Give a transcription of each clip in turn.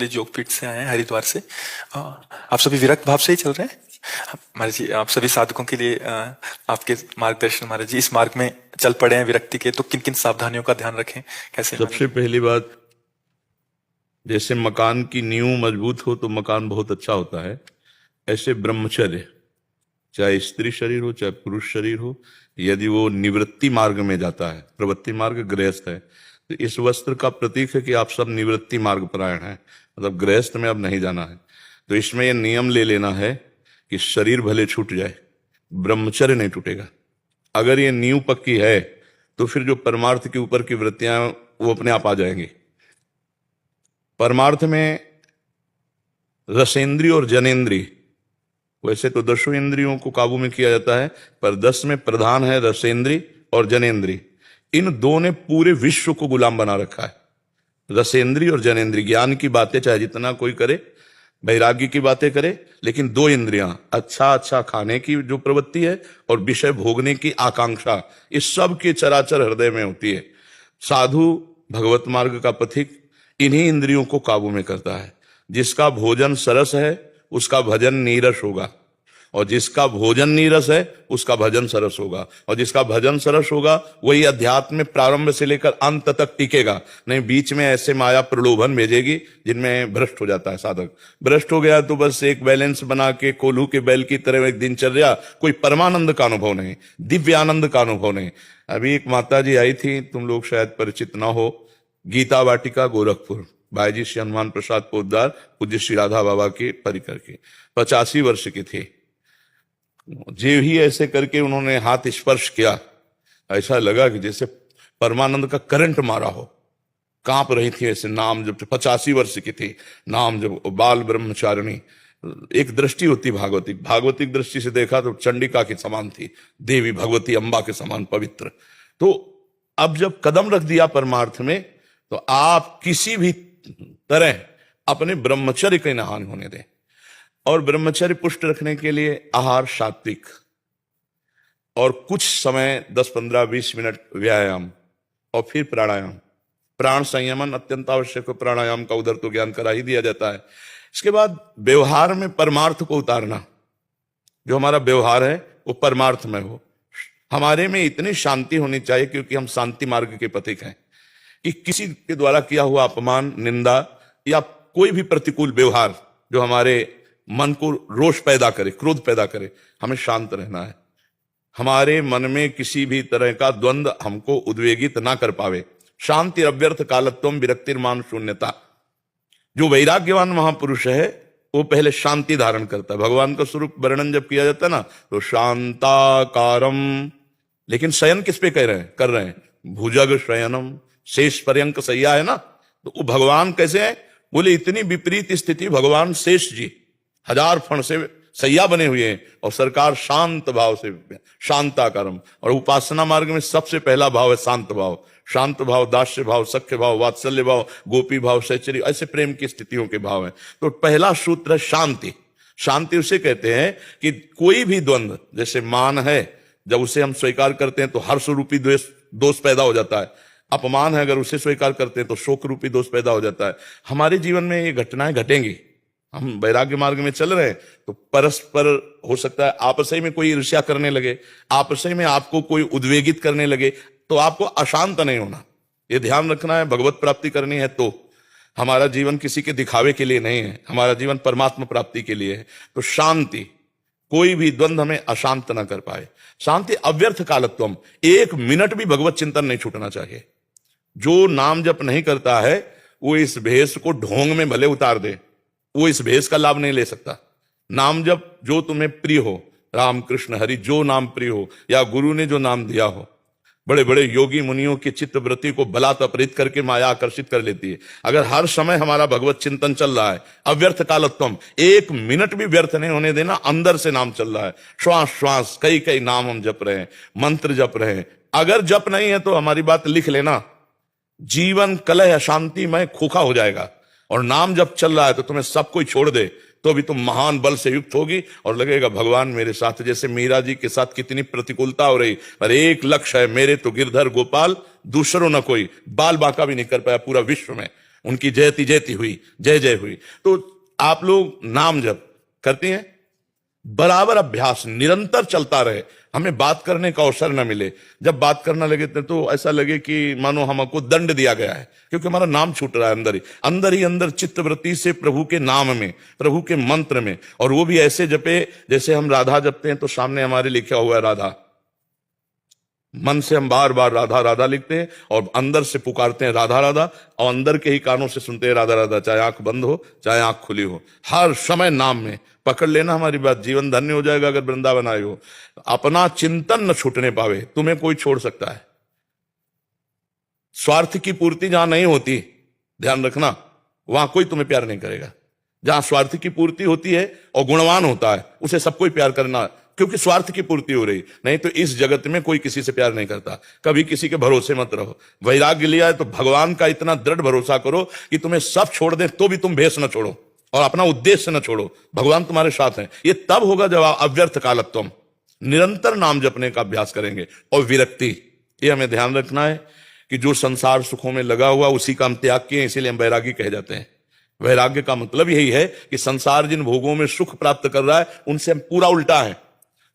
जोगपीठ से आए हैं, हरिद्वार से। आप सभी विरक्त भाव से ही चल रहे हैं महाराज जी? आप सभी साधकों के लिए आपके मार्गदर्शन महाराज जी, इस मार्ग में चल पड़े हैं विरक्ति के, तो किन किन सावधानियों का ध्यान रखें, कैसे सबसे पहली बात, जैसे मकान की नींव मजबूत हो तो मकान बहुत अच्छा होता है, ऐसे ब्रह्मचर्य, चाहे स्त्री शरीर हो चाहे पुरुष शरीर हो, यदि वो निवृत्ति मार्ग में जाता है, प्रवृत्ति मार्ग गृहस्थ है, तो इस वस्त्र का प्रतीक है कि आप सब निवृत्ति मार्ग परायण हैं, मतलब गृहस्थ में अब नहीं जाना है। तो इसमें यह नियम ले लेना है कि शरीर भले छूट जाए, ब्रह्मचर्य नहीं टूटेगा। अगर ये नींव पक्की है तो फिर जो परमार्थ के ऊपर की वृत्तियां वो अपने आप आ जाएंगी। परमार्थ में रसेंद्रिय और जनेन्द्रिय, वैसे तो 10 इंद्रियों को काबू में किया जाता है, पर 10 में प्रधान है रसेंद्रिय और जनेन्द्रिय। इन दो ने पूरे विश्व को गुलाम बना रखा है। रसेंद्रिय और जनेन्द्रिय, ज्ञान की बातें चाहे जितना कोई करे, वैराग्य की बातें करे, लेकिन 2 इंद्रियां, अच्छा अच्छा खाने की जो प्रवृत्ति है और विषय भोगने की आकांक्षा, इस सब के चराचर हृदय में होती है। साधु भगवत मार्ग का पथिक इन्हीं इंद्रियों को काबू में करता है। जिसका भोजन सरस है उसका भजन नीरस होगा, और जिसका भोजन नीरस है उसका भजन सरस होगा, और जिसका भजन सरस होगा वही अध्यात्म में प्रारंभ से लेकर अंत तक टिकेगा। नहीं बीच में ऐसे माया प्रलोभन भेजेगी जिनमें भ्रष्ट हो जाता है साधक। भ्रष्ट हो गया तो बस एक बैलेंस बना के कोल्हू के बैल की तरह एक दिनचर्या, कोई परमानंद का अनुभव नहीं, दिव्य आनंद का अनुभव नहीं। अभी एक माता जी आई थी, तुम लोग शायद परिचित ना हो, गीता वाटिका गोरखपुर, भाई जी श्री हनुमान प्रसाद पोद्दार, पूज्य श्री राधा बाबा के परिकर की, 85 वर्ष की थी। जे ही ऐसे करके उन्होंने हाथ स्पर्श किया, ऐसा लगा कि जैसे परमानंद का करंट मारा हो, कांप रही थी ऐसे। नाम जब 85 वर्ष की थी, नाम जब, बाल ब्रह्मचारिणी। एक दृष्टि होती भागवतिक, भागवतिक दृष्टि से देखा तो चंडिका के समान थी, देवी भगवती अम्बा के समान पवित्र। तो अब जब कदम रख दिया परमार्थ में, तो आप किसी भी तरह अपने ब्रह्मचर्य के न हानि होने दें। और ब्रह्मचर्य पुष्ट रखने के लिए आहार सात्विक, और कुछ समय 10, 15, 20 मिनट व्यायाम, और फिर प्राणायाम। प्राण संयमन अत्यंत आवश्यक है, प्राणायाम का उधर तो ज्ञान करा ही दिया जाता है। इसके बाद व्यवहार में परमार्थ को उतारना, जो हमारा व्यवहार है वो परमार्थ में हो। हमारे में इतनी शांति होनी चाहिए, क्योंकि हम शांति मार्ग के पथिक हैं, कि किसी के द्वारा किया हुआ अपमान, निंदा या कोई भी प्रतिकूल व्यवहार जो हमारे मन को रोष पैदा करे, क्रोध पैदा करे, हमें शांत रहना है। हमारे मन में किसी भी तरह का द्वंद्व हमको उद्वेगित ना कर पावे। शांति अव्यर्थ कालत्वम विरक्तिर्मान शून्यता। जो वैराग्यवान महापुरुष है वो पहले शांति धारण करता है। भगवान का स्वरूप वर्णन जब किया जाता है ना, तो शांताकारम, लेकिन शयन किस पे कर रहे हैं? भुजग शयनम, शेष पर्यंक सैया है ना। तो वो भगवान कैसे है? बोले इतनी विपरीत स्थिति, भगवान शेष जी 1000 फण से सैया बने हुए हैं, और सरकार शांत भाव से, शांताकारम। और उपासना मार्ग में सबसे पहला भाव है शांत भाव। शांत भाव, दास्य भाव, सख्य भाव, वात्सल्य भाव, गोपी भाव, सहचर्य, ऐसे प्रेम की स्थितियों के भाव है। तो पहला सूत्र है शांति। शांति उसे कहते हैं कि कोई भी द्वंद्व, जैसे मान है, जब उसे हम स्वीकार करते हैं तो हर्ष रूपी दोष पैदा हो जाता है। अपमान है, अगर उसे स्वीकार करते हैं तो शोक रूपी दोष पैदा हो जाता है। हमारे जीवन में ये घटनाएं घटेंगी। हम वैराग्य मार्ग में चल रहे हैं तो परस्पर हो सकता है आपस में कोई ईर्ष्या करने लगे, आपस में आपको कोई उद्वेगित करने लगे, तो आपको अशांत नहीं होना। ये ध्यान रखना है, भगवत प्राप्ति करनी है तो हमारा जीवन किसी के दिखावे के लिए नहीं है, हमारा जीवन परमात्मा प्राप्ति के लिए है। तो शांति, कोई भी द्वंद्व हमें अशांत ना कर पाए। शांति अव्यर्थ कालत्वम, 1 मिनट भी भगवत चिंतन नहीं छूटना चाहिए। जो नाम जप नहीं करता है वो इस भेष को ढोंग में भले उतार दे, वो इस भेष का लाभ नहीं ले सकता। नाम जप जो तुम्हें प्रिय हो, राम कृष्ण हरि, जो नाम प्रिय हो, या गुरु ने जो नाम दिया हो। बड़े बड़े योगी मुनियों की चित्तवृत्ति को बलात् अपहृत करके माया आकर्षित कर लेती है। अगर हर समय हमारा भगवत चिंतन चल रहा है, अव्यर्थ कालत्वम, 1 मिनट भी व्यर्थ नहीं होने देना, अंदर से नाम चल रहा है, श्वास श्वास कई कई नाम हम जप रहे हैं, मंत्र जप रहे हैं। अगर जप नहीं है तो हमारी बात लिख लेना, जीवन कलह अशांति में खोखा हो जाएगा। और नाम जब चल रहा है तो तुम्हें सब कोई छोड़ दे तो भी तुम महान बल से युक्त होगी, और लगेगा भगवान मेरे साथ। जैसे मीरा जी के साथ कितनी प्रतिकूलता हो रही, पर एक लक्ष्य है, मेरे तो गिरधर गोपाल, दूसरों न कोई, बाल बांका भी नहीं कर पाया पूरा विश्व में। उनकी जयति जयति हुई, जय जय हुई। तो आप लोग नाम जप करते हैं, बराबर अभ्यास निरंतर चलता रहे, हमें बात करने का अवसर न मिले। जब बात करना लगे तो ऐसा लगे कि मानो हमको दंड दिया गया है, क्योंकि हमारा नाम छूट रहा है अंदर ही अंदर चित्तवृत्ति से प्रभु के नाम में, प्रभु के मंत्र में। और वो भी ऐसे जपे जैसे हम राधा जपते हैं तो सामने हमारे लिखा हुआ है राधा, मन से हम बार बार राधा राधा लिखते हैं और अंदर से पुकारते हैं राधा राधा, और अंदर के ही कानों से सुनते हैं राधा राधा, चाहे आंख बंद हो चाहे आंख खुली हो, हर समय नाम में। पकड़ लेना हमारी बात, जीवन धन्य हो जाएगा अगर वृंदावन आए हो। अपना चिंतन न छूटने पावे, तुम्हें कोई छोड़ सकता है। स्वार्थ की पूर्ति जहां नहीं होती, ध्यान रखना, वहां कोई तुम्हें प्यार नहीं करेगा। जहां स्वार्थ की पूर्ति होती है और गुणवान होता है, उसे सब कोई प्यार करना, क्योंकि स्वार्थ की पूर्ति हो रही। नहीं तो इस जगत में कोई किसी से प्यार नहीं करता। कभी किसी के भरोसे मत रहो। वैराग्य लिया है तो भगवान का इतना दृढ़ भरोसा करो कि तुम्हें सब छोड़ दे तो भी तुम भेष न छोड़ो और अपना उद्देश्य न छोड़ो। भगवान तुम्हारे साथ हैं। ये तब होगा जब अव्यर्थ कालत्वम, निरंतर नाम जपने का अभ्यास करेंगे। और विरक्ति, ये हमें ध्यान रखना है कि जो संसार सुखों में लगा हुआ उसी का हम त्याग किए, इसीलिए हम वैरागी कहे जाते हैं। वैराग्य का मतलब यही है कि संसार जिन भोगों में सुख प्राप्त कर रहा है उनसे हम पूरा उल्टा है।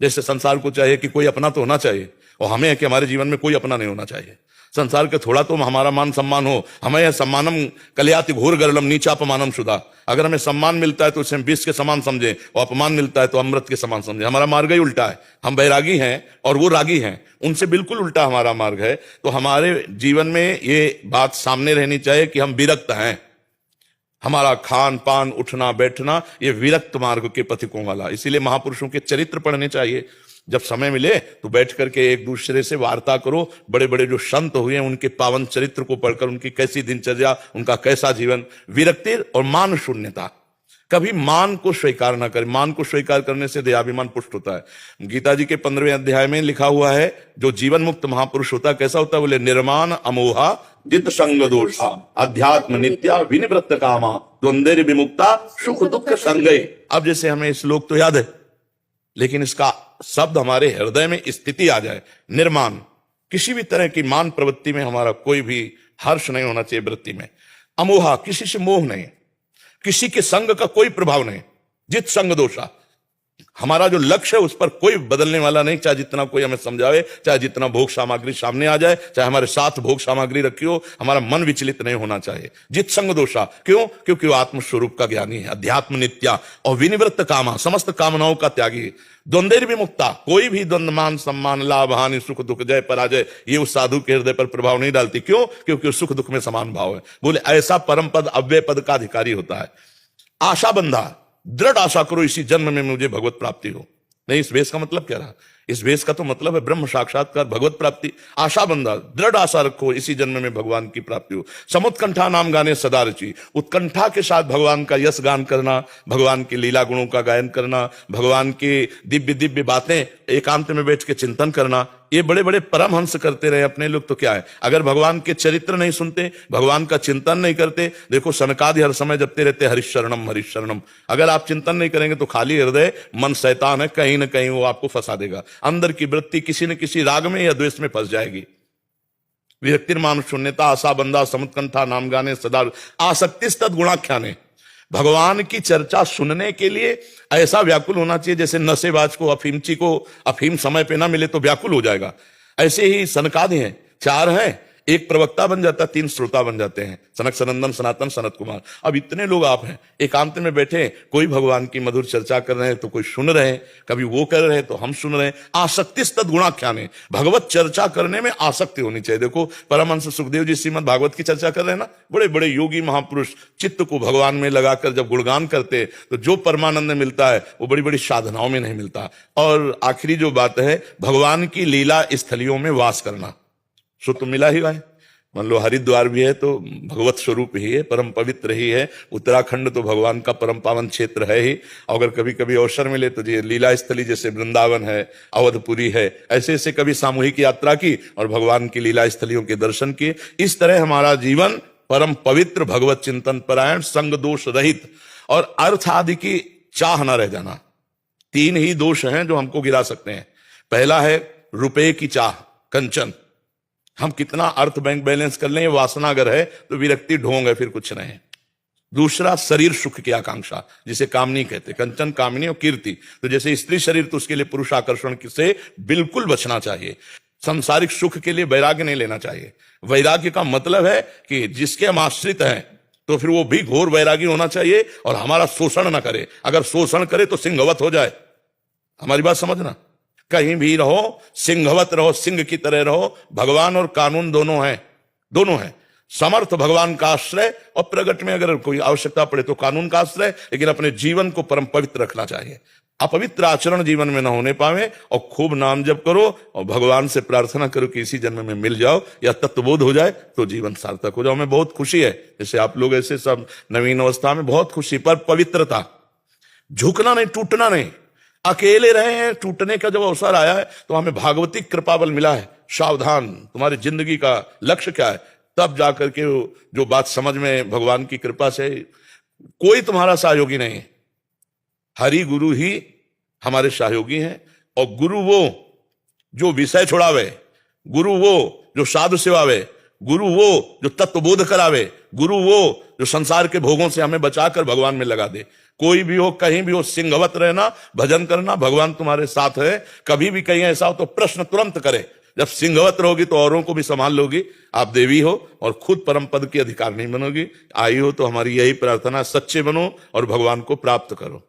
जैसे संसार को चाहिए कि कोई अपना तो होना चाहिए, और हमें है कि हमारे जीवन में कोई अपना नहीं होना चाहिए। संसार के थोड़ा तो हमारा मान सम्मान हो, हमें यह सम्मानम कल्याति घोर गरलम नीचापमानम शुदा। अगर हमें सम्मान मिलता है तो उसे हम विष के समान समझें, और अपमान मिलता है तो अमृत के समान समझें। हमारा मार्ग ही उल्टा है। हम वैरागी हैं और वो रागी हैं, उनसे बिल्कुल उल्टा हमारा मार्ग है। तो हमारे जीवन में ये बात सामने रहनी चाहिए कि हम विरक्त हैं। हमारा खान पान उठना बैठना ये विरक्त मार्ग के पथिकों वाला। इसीलिए महापुरुषों के चरित्र पढ़ने चाहिए। जब समय मिले तो बैठ करके एक दूसरे से वार्ता करो। बड़े बड़े जो संत हुए हैं उनके पावन चरित्र को पढ़कर उनकी कैसी दिनचर्या, उनका कैसा जीवन। विरक्ति और मान शून्यता, कभी मान को स्वीकार ना करें। मान को स्वीकार करने से देहाभिमान पुष्ट होता है। गीता जी के 15वें अध्याय में लिखा हुआ है जो जीवन मुक्त महापुरुष होता है कैसा होता है, बोले निर्माण अमोहा जित संग दोषा अध्यात्म नित्या विनिवृत्त कामा द्वंद्व विमुक्ता सुख दुख संगय। अब जैसे हमें श्लोक तो याद है, लेकिन इसका शब्द हमारे हृदय में स्थिति आ जाए। निर्माण, किसी भी तरह की मान प्रवृत्ति में हमारा कोई भी हर्ष नहीं होना चाहिए। वृत्ति में अमोहा, किसी से मोह नहीं, किसी के संग का कोई प्रभाव नहीं। जित संग दोषा, हमारा जो लक्ष्य है उस पर कोई बदलने वाला नहीं। चाहे जितना कोई हमें समझावे, चाहे जितना भोग सामग्री सामने आ जाए, चाहे हमारे साथ भोग सामग्री रखी हो, हमारा मन विचलित नहीं होना चाहिए। जित संग दोषा, क्यों? क्योंकि वो आत्मस्वरूप का ज्ञानी है, अध्यात्म नित्या और विनिवृत्त कामा, समस्त कामनाओं का त्यागी। द्वंद्व विमुक्ता, कोई भी द्वंद्व मान सम्मान लाभ हानि सुख दुख जय पराजय ये उस साधु के हृदय पर प्रभाव नहीं डालती। क्यों? क्योंकि सुख दुख में समान भाव है। बोले ऐसा परम पद अव्यय पद का अधिकारी होता है। आशा बंधा, दृढ़ आशा करो इसी जन्म में मुझे भगवत प्राप्ति हो। नहीं, इस वेश का मतलब क्या रहा? इस वेश का तो मतलब है ब्रह्म साक्षात्कार, भगवत प्राप्ति। आशा बंधा, दृढ़ आशा रखो इसी जन्म में भगवान की प्राप्ति हो। समुत्कंठा नाम गाने सदा रची, उत्कंठा के साथ भगवान का यश गान करना, भगवान की लीला गुणों का गायन करना, भगवान की दिव्य दिव्य बातें एकांत में बैठ के चिंतन करना। ये बड़े बड़े परमहंस करते रहे अपने लोग, तो क्या है? अगर भगवान के चरित्र नहीं सुनते, भगवान का चिंतन नहीं करते, देखो सनकादि हर समय जपते रहते हरिशरणम हरिशरणम। अगर आप चिंतन नहीं करेंगे तो खाली हृदय मन शैतान है, कहीं ना कहीं वो आपको फंसा देगा। अंदर की वृत्ति किसी न किसी राग में या द्वेष में फंस जाएगी। विरक्तिर्मान शून्यता आशा बंधा समुत्कंठा नाम गाने सदा आसक्ति तद गुणाख्याने। भगवान की चर्चा सुनने के लिए ऐसा व्याकुल होना चाहिए जैसे नशेबाज को, अफीमची को अफीम समय पे ना मिले तो व्याकुल हो जाएगा। ऐसे ही सनकादि हैं, 4 हैं, एक प्रवक्ता बन जाता, 3 श्रोता बन जाते हैं, सनक सनंदन सनातन सनत कुमार। अब इतने लोग आप हैं, एकांत में बैठे, कोई भगवान की मधुर चर्चा कर रहे हैं तो कोई सुन रहे हैं, कभी वो कर रहे हैं तो हम सुन रहे हैं। आसक्ति तद गुणाख्याने, भगवत चर्चा करने में आसक्ति होनी चाहिए। देखो परमहंस सुखदेव जी श्रीमद् भागवत की चर्चा कर रहे हैं ना, बड़े बड़े योगी महापुरुष चित्त को भगवान में लगाकर जब गुणगान करते तो जो परमानंद मिलता है वो बड़ी बड़ी साधनाओं में नहीं मिलता। और आखिरी जो बात है, भगवान की लीला स्थलियों में वास करना, सो तो मिला ही है। मान लो हरिद्वार भी है तो भगवत स्वरूप ही है, परम पवित्र ही है। उत्तराखंड तो भगवान का परम पावन क्षेत्र है ही। अगर कभी कभी अवसर मिले तो ये लीला स्थली जैसे वृंदावन है, अवधपुरी है, ऐसे ऐसे कभी सामूहिक यात्रा की और भगवान की लीला स्थलियों के दर्शन किए। इस तरह हमारा जीवन परम पवित्र, भगवत चिंतन परायण, संग दोष रहित और अर्थ आदि की चाह न रह जाना। 3 ही दोष हैं जो हमको गिरा सकते हैं। पहला है रुपए की चाह, कंचन। हम कितना अर्थ बैंक बैलेंस कर लें, ये वासना अगर है तो विरक्ति ढोंग है, फिर कुछ नहीं। दूसरा, शरीर सुख की आकांक्षा, जिसे कामनी कहते, कंचन कामनी और कीर्ति। तो जैसे स्त्री शरीर, तो उसके लिए पुरुष आकर्षण से बिल्कुल बचना चाहिए। सांसारिक सुख के लिए वैराग्य नहीं लेना चाहिए। वैराग्य का मतलब है कि जिसके हम आश्रित हैं तो फिर वो भी घोर वैरागी होना चाहिए और हमारा शोषण ना करे। अगर शोषण करे तो सिंहवत हो जाए। हमारी बात समझना, कहीं भी रहो सिंहवत रहो, सिंह की तरह रहो। भगवान और कानून दोनों हैं, दोनों हैं। समर्थ भगवान का आश्रय, और प्रगट में अगर कोई आवश्यकता पड़े तो कानून का आश्रय, लेकिन अपने जीवन को परम पवित्र रखना चाहिए। अपवित्र आचरण जीवन में न होने पावे, और खूब नाम जप करो और भगवान से प्रार्थना करो कि इसी जन्म में मिल जाओ या तत्वबोध हो जाए तो जीवन सार्थक हो जाओ। हमें बहुत खुशी है, जैसे आप लोग ऐसे सब नवीन अवस्था में, बहुत खुशी। पर पवित्रता, झुकना नहीं, टूटना नहीं। अकेले रहे हैं, टूटने का जब अवसर आया है तो हमें भागवती कृपा बल मिला है। सावधान, तुम्हारी जिंदगी का लक्ष्य क्या है, तब जाकर के जो बात समझ में भगवान की कृपा से। कोई तुम्हारा सहयोगी नहीं है, हरि गुरु ही हमारे सहयोगी हैं। और गुरु वो जो विषय छुड़ावे, गुरु वो जो साधु सेवावे, गुरु वो जो तत्वबोध करावे, गुरु वो जो संसार के भोगों से हमें बचाकर भगवान में लगा दे। कोई भी हो, कहीं भी हो, सिंहवत रहना, भजन करना, भगवान तुम्हारे साथ है। कभी भी कहीं ऐसा हो तो प्रश्न तुरंत करे। जब सिंहवत रहोगी तो औरों को भी संभाल लोगी। आप देवी हो और खुद परम पद की अधिकार नहीं बनोगी। आई हो तो हमारी यही प्रार्थना, सच्चे बनो और भगवान को प्राप्त करो।